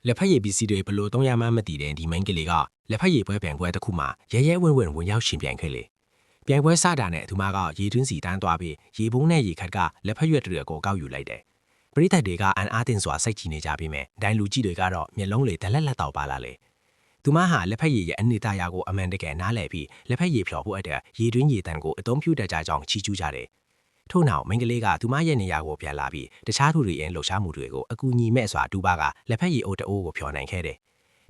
လက်ဖက်ရည်ပစ္စည်းတွေဘလို့သုံးရမှမသိတဲ့ဒီမိန်းကလေးကလက်ဖက်ရည်ပွဲပြန်ပွဲတစ်ခုမှာရဲဝံ့ဝင်ရောက်ရှင်ပြန်ခဲ့လေပြန်ပွဲစတာနဲ့သူမကရေတွင်းစီတန်းသွားပြီးရေပုံးနဲ့ရေခတ်ကလက်ဖက်ရွက်တွေကိုကောက်ယူလိုက်တယ်ပရိသတ်တွေကအန်အားတင်စွာစိတ်ကြည်နေကြပြီးမြဲဒိုင်လူကြီးတွေကတော့မျက်လုံးတွေဒလက်လက်တောက်ပါလာလေသူမဟာလက်ဖက်ရည်ရဲ့အနေသားရာကိုအမှန်တကယ်နားလည်ပြီးလက်ဖက်ရည်ဖြော်ဖို့အတွက်ရေတွင်းရေတန်းကိုအသုံးပြုတတ်ကြကြောင်းချီးကျူးကြတယ်ထို့နောက်မိန်းကလေးကသူမရဲ့နေရာကိုပြန်လာပြီးတခြားသူတွေရဲ့လှုပ်ရှားမှုတွေကိုအကူအညီမဲ့စွာတူပါကလက်ဖက်ရည်အိုးတိုးကိုဖြော်နိုင်ခဲ့တယ်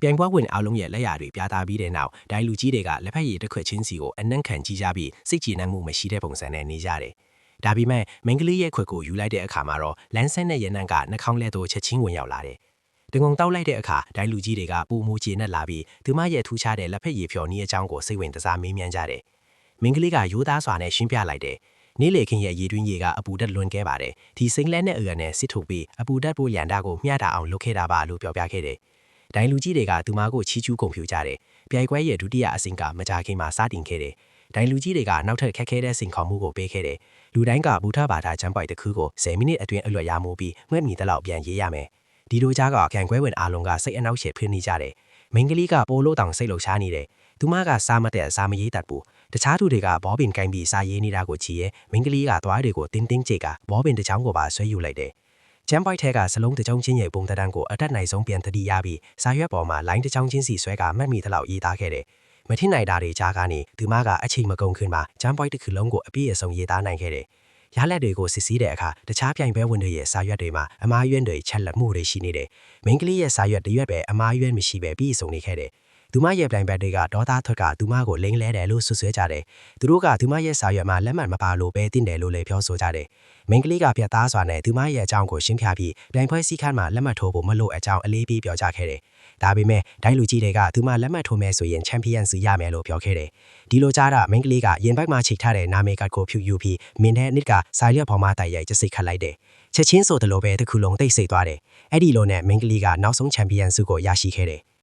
ပြိုင်ပွဲဝင်အားလုံးရဲ့လက်ရာတွေပြသပြီးတဲ့နောက်ဒိုင်လူကြီးတွေကလက်ဖက်ရည်တစ်ခွက်ချင်းစီကိုအနှံ့ခံကြည့်ကြပြီးစိတ်ကြည်နံမှုမရှိတဲ့ပုံစံနဲ့နေကြတယ်။ဒါပေမဲ့မိန်းကလေးရဲ့ခွက်ကိုယူလိုက်တဲ့အခါမှာတော့လန်းဆန်းတဲ့ရနံ့ကနှာခေါင်းလဲသို့ချက်ချင်းဝင်ရောက်လာတယ်။တငုံတောက်လိုက်တဲ့အခါဒိုင်လူကြီးတွေကပူမူချေနဲ့လာပြီးသူမရဲ့ထူးခြားတဲ့လက်ဖက်ရည်ဖြော်နည်းအကြောင်းကိုစိတ်ဝင်စားမေးမြန်းကြတယ်။မိန်းကလေးကရိုးသားစွာနဲ့ရှင်းပြလိုက်တယ်။နေ့လေခင်ရဲ့ရေတွင်းရေကအပူဓာတ်လွန်ခဲ့ပါတယ်။ဒီစိမ့်လက်နဲ့အရနဲ့စစ်ထုတ်ပြီးအပူဓာတ်ပိုးရန်တာကိုမျှတာအောင်လုပ်ခဲ့တာပါလို့ပြောပြခဲ့တယ်။ဒိုင်လူကြီးတွေကသူမကိုချီးကျူးဂုဏ်ပြုကြတယ်။ပြိုင်ပွဲရဲ့ဒုတိယအဆင့်ကမကြာခင်မှာစတင်ခဲ့တယ်။ဒိုင်လူကြီးတွေကနောက်ထပ်ခက်ခဲတဲ့စင်ခေါမှုကိုပေးခဲ့တယ်။လူတိုင်းကဘူထဘာသာချမ်းပိုက်တစ်ခုကို10မိနစ်အတွင်းအလွတ်ရမှုပြီးငှက်မိတဲ့လောက်ပြန်ရေးရမယ်။ဒီလိုကြားကပြိုင်ပွဲဝင်အားလုံးကစိတ်အနှောက်အယှက်ဖြစ်နေကြတယ်။မိန်းကလေးကပိုလို့တောင်စိတ်လှုပ်ရှားနေတယ်။သူမကစားမတဲ့စားမရေးတတ်ဘူး။တခြားသူတွေကဘောပင်ကိုင်းပြီးစားရေးနေတာကိုချီရဲမိန်းကလေးကသွားတွေကိုတင်းတင်းကြိတ်ကဘောပင်တစ်ချောင်းကိုပါဆွဲယူလိုက်တယ်။ချမ်းပိုက်ထဲကစလုံးတစ်ချောင်းချင်းရဲ့ပုံတန်းကိုအတက်နိုင်ဆုံးပြန်တတိရပြီးစာရွက်ပေါ်မှာလိုင်းတစ်ချောင်းချင်းစီဆွဲကမှတ်မိတဲ့လောက်ရေးသားခဲ့တယ်။မထင်နိုင်တာတွေကြားကနေသူမကအချိန်မကုန်ခင်မှာချမ်းပိုက်တစ်ခုလုံးကိုအပြည့်အစုံရေးသားနိုင်ခဲ့တယ်။ရလက်တွေကိုစစ်ဆေးတဲ့အခါတခြားပြိုင်ပွဲဝင်တွေရဲ့စာရွက်တွေမှာအမားယွန်းတွေချက်လက်မှုတွေရှိနေတယ်။မိန်းကလေးရဲ့စာရွက်တစ်ရွက်ပဲအမားယွန်းမရှိပဲပြီးဆုံးနေခဲ့တယ်။သူမရဲ့ပြိုင်ပွဲတွေကဒေါသထွက်ကသူမကိုလိမ့်လဲတယ်လို့ဆွဆွဲကြတယ်။သူတို့ကသူမရဲ့စာရွက်မှာလက်မှတ်မပါလို့ပဲတင်တယ်လို့လည်းပြောဆိုကြတယ်။မိန်းကလေးကပြတ်သားစွာနဲ့သူမရဲ့အကြောင်းကိုရှင်းပြပြီးပြိုင်ပွဲစည်းကမ်းမှာလက်မှတ်ထိုးဖို့မလို့အကြောင်းအလေးပေးပြောကြားခဲ့တယ်။ဒါပေမဲ့ဒိုင်လူကြီးတွေကသူမလက်မှတ်ထိုးမယ်ဆိုရင်ချန်ပီယံစီရမယ်လို့ပြောခဲ့တယ်။ဒီလိုကြားတာမိန်းကလေးကရင်ဘက်မှာချိတ်ထားတဲ့နာမည်ကတ်ကိုဖြူယူပြီးမင်းတဲ့နစ်ကစာရွက်ပေါ်မှာတိုက်ရိုက်ကျစိတ်ခတ်လိုက်တယ်။ချက်ချင်းဆိုတယ်လို့ပဲတစ်ခုလုံးသိစိတ်သွားတယ်။အဲ့ဒီလိုနဲ့မိန်းကလေးကနောက်ဆုံးချန်ပီယံဆုကိုရရှိခဲ့တယ်။